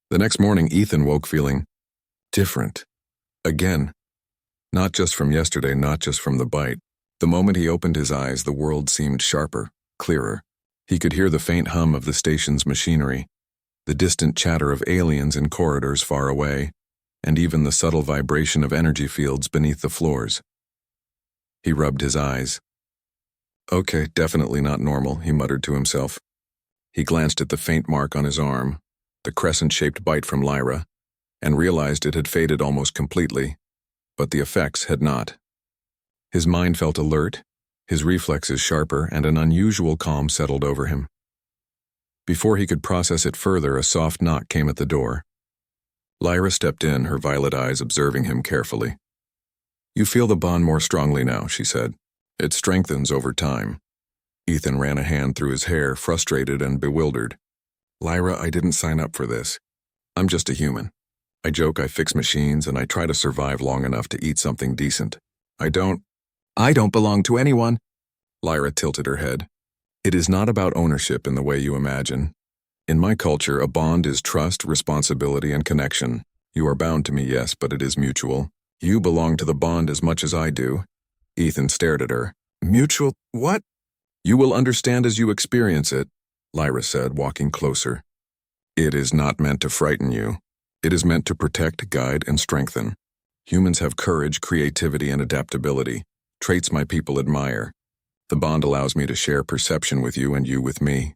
The next morning, Ethan woke feeling different. Again. Not just from yesterday, not just from the bite. The moment he opened his eyes, the world seemed sharper, clearer. He could hear the faint hum of the station's machinery, the distant chatter of aliens in corridors far away, and even the subtle vibration of energy fields beneath the floors. He rubbed his eyes. Okay, definitely not normal, he muttered to himself. He glanced at the faint mark on his arm, the crescent-shaped bite from Lyra, and realized it had faded almost completely, but the effects had not. His mind felt alert, his reflexes sharper, and an unusual calm settled over him. Before he could process it further, a soft knock came at the door. Lyra stepped in, her violet eyes observing him carefully. You feel the bond more strongly now, she said. It strengthens over time. Ethan ran a hand through his hair, frustrated and bewildered. Lyra, I didn't sign up for this. I'm just a human. I joke I fix machines and I try to survive long enough to eat something decent. I don't belong to anyone. Lyra tilted her head. It is not about ownership in the way you imagine. In my culture, a bond is trust, responsibility, and connection. You are bound to me, yes, but it is mutual. You belong to the bond as much as I do. Ethan stared at her. Mutual? What? You will understand as you experience it, Lyra said, walking closer. It is not meant to frighten you. It is meant to protect, guide, and strengthen. Humans have courage, creativity, and adaptability, traits my people admire. The bond allows me to share perception with you and you with me.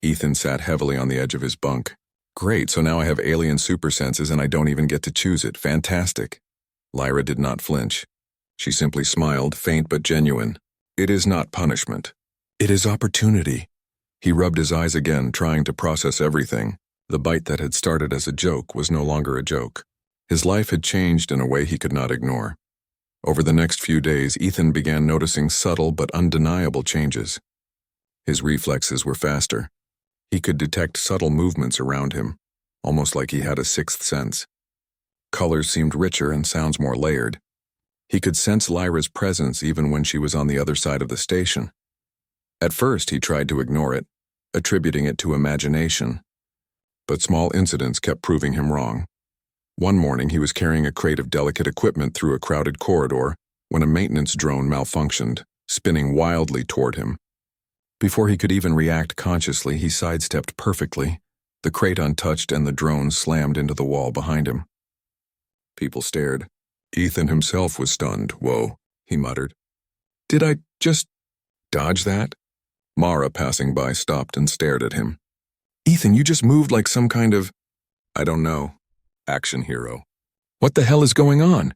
Ethan sat heavily on the edge of his bunk. Great, so now I have alien super senses and I don't even get to choose it. Fantastic. Lyra did not flinch. She simply smiled, faint but genuine. It is not punishment. It is opportunity. He rubbed his eyes again, trying to process everything. The bite that had started as a joke was no longer a joke. His life had changed in a way he could not ignore. Over the next few days, Ethan began noticing subtle but undeniable changes. His reflexes were faster. He could detect subtle movements around him, almost like he had a sixth sense. Colors seemed richer and sounds more layered. He could sense Lyra's presence even when she was on the other side of the station. At first, he tried to ignore it, attributing it to imagination. But small incidents kept proving him wrong. One morning, he was carrying a crate of delicate equipment through a crowded corridor when a maintenance drone malfunctioned, spinning wildly toward him. Before he could even react consciously, he sidestepped perfectly, the crate untouched and the drone slammed into the wall behind him. People stared. Ethan himself was stunned. Whoa, he muttered. Did I just dodge that? Mara, passing by, stopped and stared at him. Ethan, you just moved like some kind of, I don't know, action hero. What the hell is going on?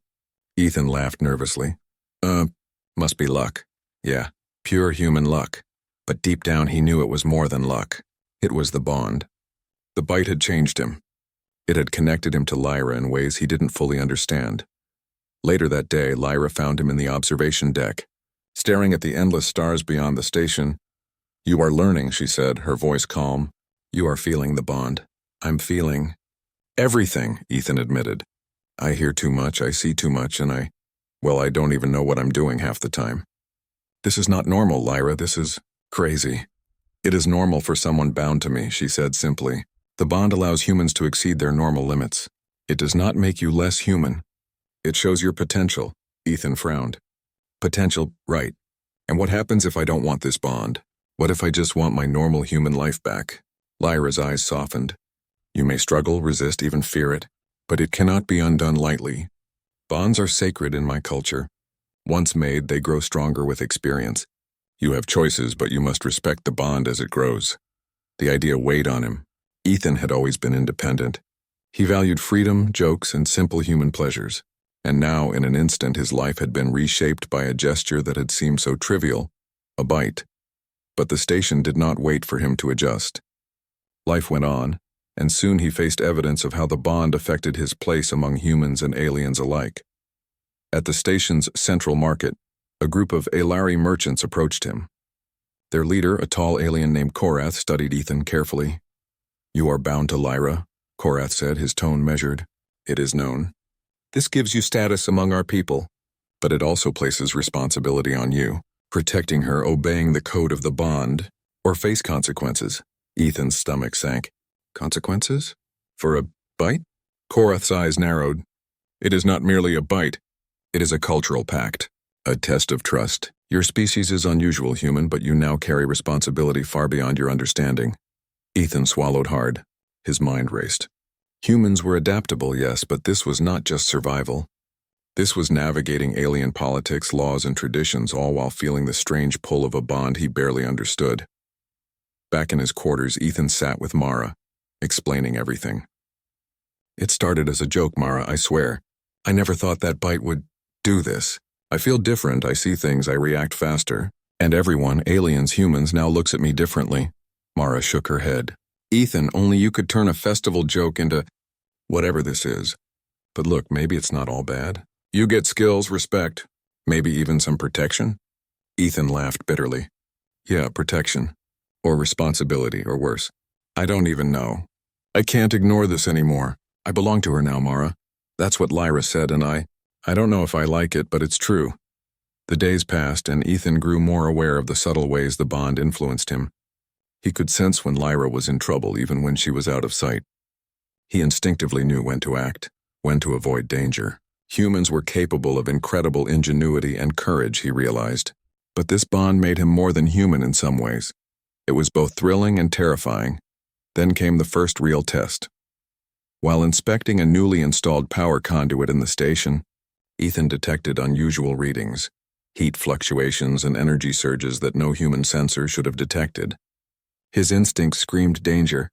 Ethan laughed nervously. Must be luck. Yeah, pure human luck. But deep down he knew it was more than luck. It was the bond. The bite had changed him. It had connected him to Lyra in ways he didn't fully understand. Later that day, Lyra found him in the observation deck, staring at the endless stars beyond the station. You are learning, she said, her voice calm. You are feeling the bond. I'm feeling everything, Ethan admitted. I hear too much, I see too much, and I don't even know what I'm doing half the time. This is not normal, Lyra, this is crazy. It is normal for someone bound to me, she said simply. The bond allows humans to exceed their normal limits. It does not make you less human. It shows your potential, Ethan frowned. Potential, right. And what happens if I don't want this bond? What if I just want my normal human life back? Lyra's eyes softened. You may struggle, resist, even fear it, but it cannot be undone lightly. Bonds are sacred in my culture. Once made, they grow stronger with experience. You have choices, but you must respect the bond as it grows. The idea weighed on him. Ethan had always been independent. He valued freedom, jokes, and simple human pleasures. And now, in an instant, his life had been reshaped by a gesture that had seemed so trivial, a bite. But the station did not wait for him to adjust. Life went on, and soon he faced evidence of how the bond affected his place among humans and aliens alike. At the station's central market, a group of Alari merchants approached him. Their leader, a tall alien named Korath, studied Ethan carefully. You are bound to Lyra, Korath said, his tone measured. It is known. This gives you status among our people, but it also places responsibility on you, protecting her, obeying the code of the bond, or face consequences. Ethan's stomach sank. Consequences? For a Bite? Korath's eyes narrowed. It is not merely a bite. It is a cultural pact, a test of trust. Your species is unusual, human, but you now carry responsibility far beyond your understanding. Ethan swallowed hard. His mind raced. Humans were adaptable, yes, but this was not just survival. This was navigating alien politics, laws, and traditions, all while feeling the strange pull of a bond he barely understood. Back in his quarters, Ethan sat with Mara, explaining everything. It started as a joke, Mara, I swear. I never thought that bite would do this. I feel different, I see things, I react faster. And everyone, aliens, humans, now looks at me differently. Mara shook her head. Ethan, only you could turn a festival joke into whatever this is. But look, maybe it's not all bad. You get skills, respect, maybe even some protection? Ethan laughed bitterly. Yeah, protection. Or responsibility, or worse. I don't even know. I can't ignore this anymore. I belong to her now, Mara. That's what Lyra said, and I don't know if I like it, but it's true. The days passed, and Ethan grew more aware of the subtle ways the bond influenced him. He could sense when Lyra was in trouble, even when she was out of sight. He instinctively knew when to act, when to avoid danger. Humans were capable of incredible ingenuity and courage, he realized. But this bond made him more than human in some ways. It was both thrilling and terrifying. Then came the first real test. While inspecting a newly installed power conduit in the station, Ethan detected unusual readings, heat fluctuations and energy surges that no human sensor should have detected. His instincts screamed danger.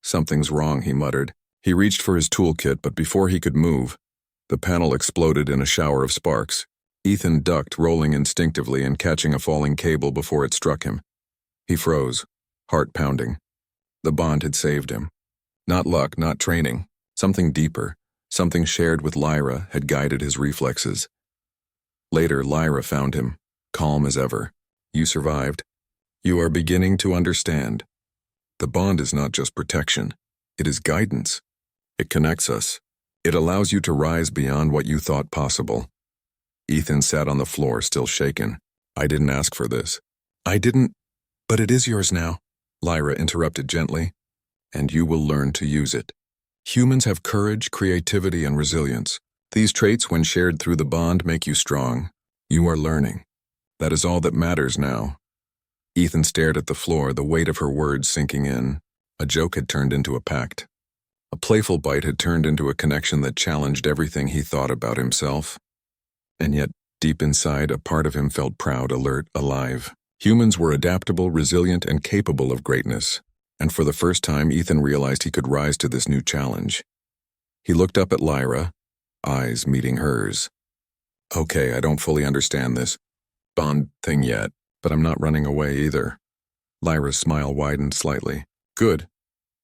Something's wrong, he muttered. He reached for his toolkit, but before he could move, the panel exploded in a shower of sparks. Ethan ducked, rolling instinctively and catching a falling cable before it struck him. He froze, heart pounding. The bond had saved him. Not luck, not training. Something deeper, something shared with Lyra, had guided his reflexes. Later, Lyra found him, calm as ever. You survived. You are beginning to understand. The bond is not just protection. It is guidance. It connects us. It allows you to rise beyond what you thought possible. Ethan sat on the floor, still shaken. I didn't ask for this. I didn't, but it is yours now, Lyra interrupted gently. And you will learn to use it. Humans have courage, creativity, and resilience. These traits, when shared through the bond, make you strong. You are learning. That is all that matters now. Ethan stared at the floor, the weight of her words sinking in. A joke had turned into a pact. A playful bite had turned into a connection that challenged everything he thought about himself. And yet, deep inside, a part of him felt proud, alert, alive. Humans were adaptable, resilient, and capable of greatness. And for the first time, Ethan realized he could rise to this new challenge. He looked up at Lyra, eyes meeting hers. Okay, I don't fully understand this bond thing yet, but I'm not running away either. Lyra's smile widened slightly. Good.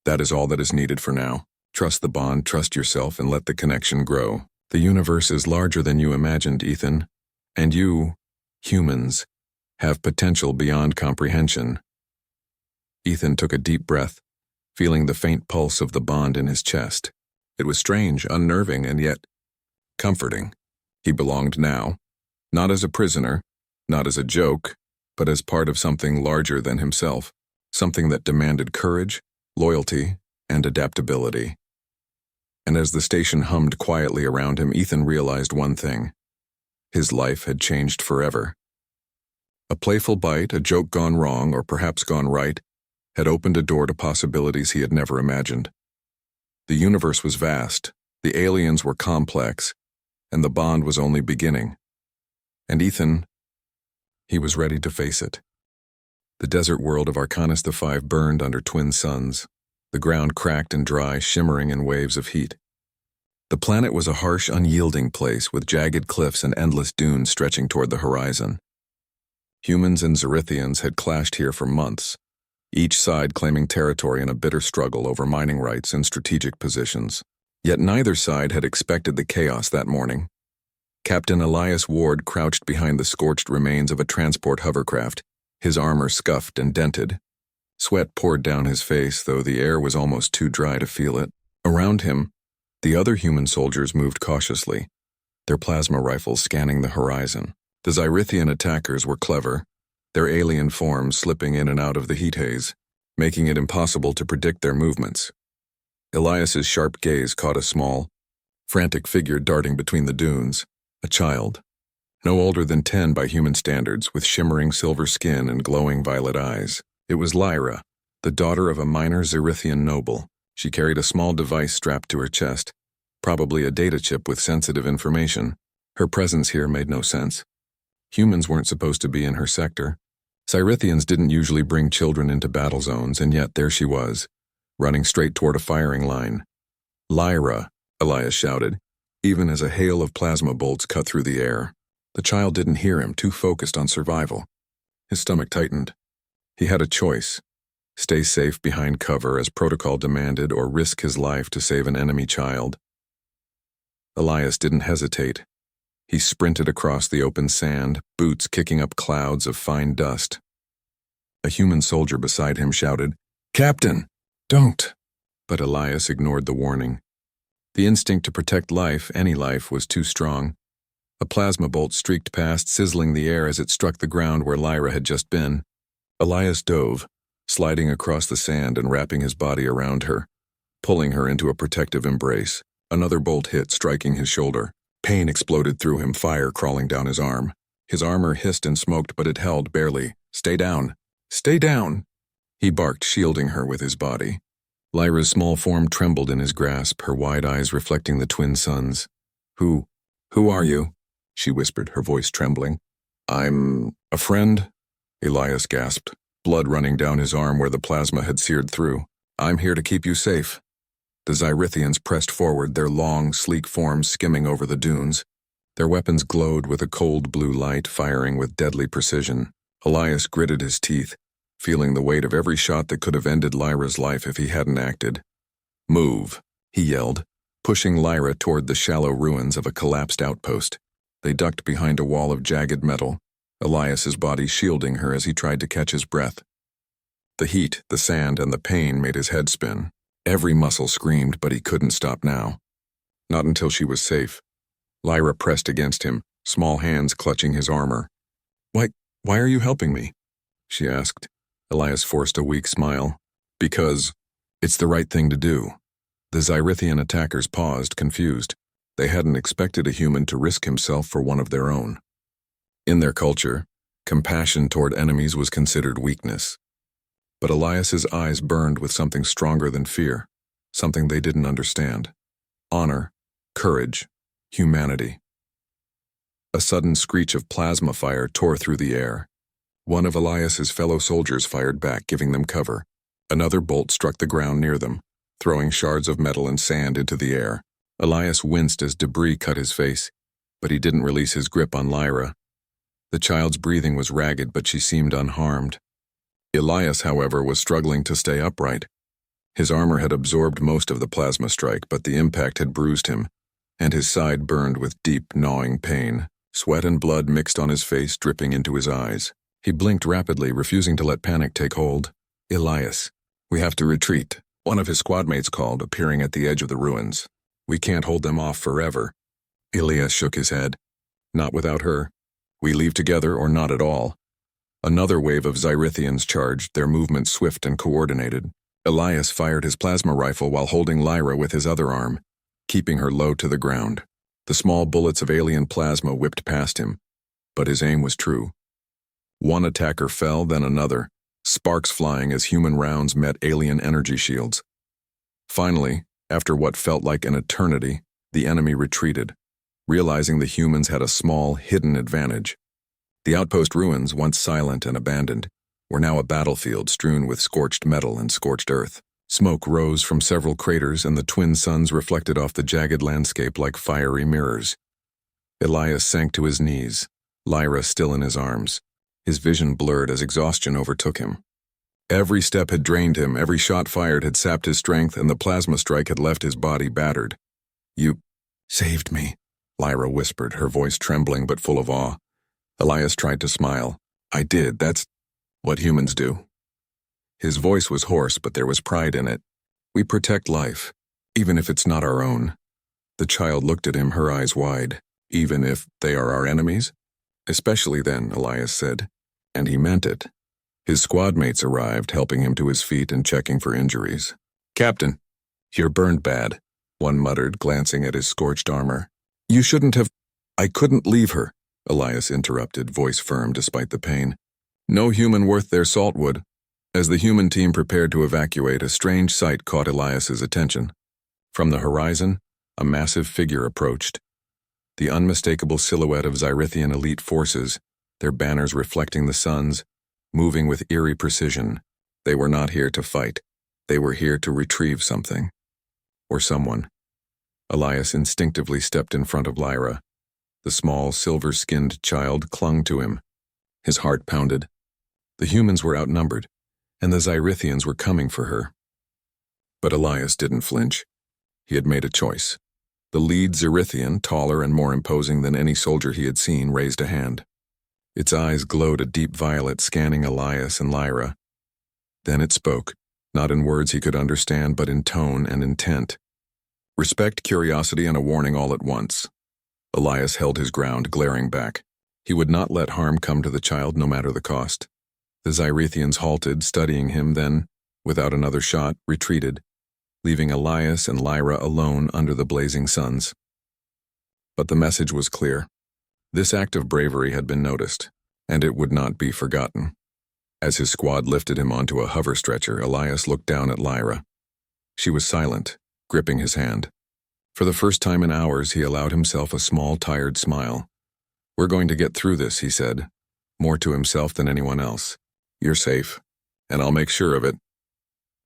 That is all that is needed for now. Trust the bond, trust yourself, and let the connection grow. The universe is larger than you imagined, Ethan. And you, humans, have potential beyond comprehension. Ethan took a deep breath, feeling the faint pulse of the bond in his chest. It was strange, unnerving, and yet comforting. He belonged now, not as a prisoner, not as a joke, but as part of something larger than himself, something that demanded courage, loyalty, and adaptability. And as the station hummed quietly around him, Ethan realized one thing. His life had changed forever. A playful bite, a joke gone wrong, or perhaps gone right, had opened a door to possibilities he had never imagined. The universe was vast, the aliens were complex, and the bond was only beginning. And Ethan, he was ready to face it. The desert world of Arcanus the Five burned under twin suns, the ground cracked and dry, shimmering in waves of heat. The planet was a harsh, unyielding place with jagged cliffs and endless dunes stretching toward the horizon. Humans and Xerithians had clashed here for months, each side claiming territory in a bitter struggle over mining rights and strategic positions. Yet neither side had expected the chaos that morning. Captain Elias Ward crouched behind the scorched remains of a transport hovercraft, his armor scuffed and dented. Sweat poured down his face, though the air was almost too dry to feel it. Around him, the other human soldiers moved cautiously, their plasma rifles scanning the horizon. The Xerithian attackers were clever, their alien forms slipping in and out of the heat haze, making it impossible to predict their movements. Elias's sharp gaze caught a small, frantic figure darting between the dunes, a child. No older than 10 by human standards, with shimmering silver skin and glowing violet eyes. It was Lyra, the daughter of a minor Xerithian noble. She carried a small device strapped to her chest, probably a data chip with sensitive information. Her presence here made no sense. Humans weren't supposed to be in her sector. Xerithians didn't usually bring children into battle zones, and yet there she was, running straight toward a firing line. "Lyra," Elias shouted, even as a hail of plasma bolts cut through the air. The child didn't hear him, too focused on survival. His stomach tightened. He had a choice: stay safe behind cover as protocol demanded, or risk his life to save an enemy child. Elias didn't hesitate. He sprinted across the open sand, boots kicking up clouds of fine dust. A human soldier beside him shouted, "Captain, don't!" But Elias ignored the warning. The instinct to protect life, any life, was too strong. A plasma bolt streaked past, sizzling the air as it struck the ground where Lyra had just been. Elias dove, sliding across the sand and wrapping his body around her, pulling her into a protective embrace. Another bolt hit, striking his shoulder. Pain exploded through him, fire crawling down his arm. His armor hissed and smoked, but it held barely. "Stay down! Stay down!" He barked, shielding her with his body. Lyra's small form trembled in his grasp, her wide eyes reflecting the twin suns. Who are you?" she whispered, her voice trembling. "I'm a friend," Elias gasped, blood running down his arm where the plasma had seared through. "I'm here to keep you safe." The Xerithians pressed forward, their long, sleek forms skimming over the dunes. Their weapons glowed with a cold blue light, firing with deadly precision. Elias gritted his teeth, feeling the weight of every shot that could have ended Lyra's life if he hadn't acted. "Move," he yelled, pushing Lyra toward the shallow ruins of a collapsed outpost. They ducked behind a wall of jagged metal, Elias's body shielding her as he tried to catch his breath. The heat, the sand, and the pain made his head spin. Every muscle screamed, but he couldn't stop now. Not until she was safe. Lyra pressed against him, small hands clutching his armor. Why are you helping me?" she asked. Elias forced a weak smile. "Because it's the right thing to do." The Xerithian attackers paused, confused. They hadn't expected a human to risk himself for one of their own. In their culture, compassion toward enemies was considered weakness. But Elias's eyes burned with something stronger than fear, something they didn't understand. Honor, courage, humanity. A sudden screech of plasma fire tore through the air. One of Elias's fellow soldiers fired back, giving them cover. Another bolt struck the ground near them, throwing shards of metal and sand into the air. Elias winced as debris cut his face, but he didn't release his grip on Lyra. The child's breathing was ragged, but she seemed unharmed. Elias, however, was struggling to stay upright. His armor had absorbed most of the plasma strike, but the impact had bruised him, and his side burned with deep, gnawing pain. Sweat and blood mixed on his face, dripping into his eyes. He blinked rapidly, refusing to let panic take hold. "Elias, we have to retreat," one of his squadmates called, appearing at the edge of the ruins. "We can't hold them off forever." Elias shook his head. "Not without her. We leave together or not at all." Another wave of Xerithians charged, their movements swift and coordinated. Elias fired his plasma rifle while holding Lyra with his other arm, keeping her low to the ground. The small bullets of alien plasma whipped past him, but his aim was true. One attacker fell, then another, sparks flying as human rounds met alien energy shields. Finally, after what felt like an eternity, the enemy retreated, realizing the humans had a small, hidden advantage. The outpost ruins, once silent and abandoned, were now a battlefield strewn with scorched metal and scorched earth. Smoke rose from several craters, and the twin suns reflected off the jagged landscape like fiery mirrors. Elias sank to his knees, Lyra still in his arms. His vision blurred as exhaustion overtook him. Every step had drained him, every shot fired had sapped his strength, and the plasma strike had left his body battered. "You saved me," Lyra whispered, her voice trembling but full of awe. Elias tried to smile. "I did, that's what humans do." His voice was hoarse, but there was pride in it. "We protect life, even if it's not our own." The child looked at him, her eyes wide. "Even if they are our enemies?" "Especially then," Elias said, and he meant it. His squad mates arrived, helping him to his feet and checking for injuries. "Captain," "You're burned bad," one muttered, glancing at his scorched armor. "You shouldn't have—" "I couldn't leave her," Elias interrupted, voice firm despite the pain. "No human worth their salt would." As the human team prepared to evacuate, a strange sight caught Elias's attention. From the horizon, a massive figure approached. The unmistakable silhouette of Zyrithian elite forces, their banners reflecting the suns, moving with eerie precision. They were not here to fight. They were here to retrieve something. Or someone. Elias instinctively stepped in front of Lyra. The small, silver-skinned child clung to him. His heart pounded. The humans were outnumbered, and the Zyrithians were coming for her. But Elias didn't flinch. He had made a choice. The lead Zyrithian, taller and more imposing than any soldier he had seen, raised a hand. Its eyes glowed a deep violet, scanning Elias and Lyra. Then it spoke, not in words he could understand, but in tone and intent. Respect, curiosity, and a warning all at once. Elias held his ground, glaring back. He would not let harm come to the child, no matter the cost. The Zyrithians halted, studying him, then, without another shot, retreated, leaving Elias and Lyra alone under the blazing suns. But the message was clear. This act of bravery had been noticed, and it would not be forgotten. As his squad lifted him onto a hover stretcher, Elias looked down at Lyra. She was silent, gripping his hand. For the first time in hours, he allowed himself a small, tired smile. "We're going to get through this," he said, more to himself than anyone else. "You're safe, and I'll make sure of it."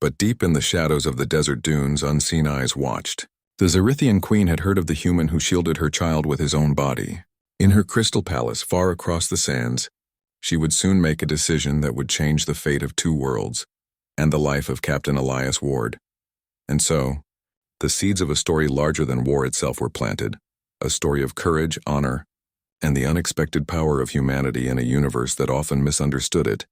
But deep in the shadows of the desert dunes, unseen eyes watched. The Zyrithian queen had heard of the human who shielded her child with his own body. In her crystal palace far across the sands, she would soon make a decision that would change the fate of two worlds, and the life of Captain Elias Ward. And so, the seeds of a story larger than war itself were planted, a story of courage, honor, and the unexpected power of humanity in a universe that often misunderstood it.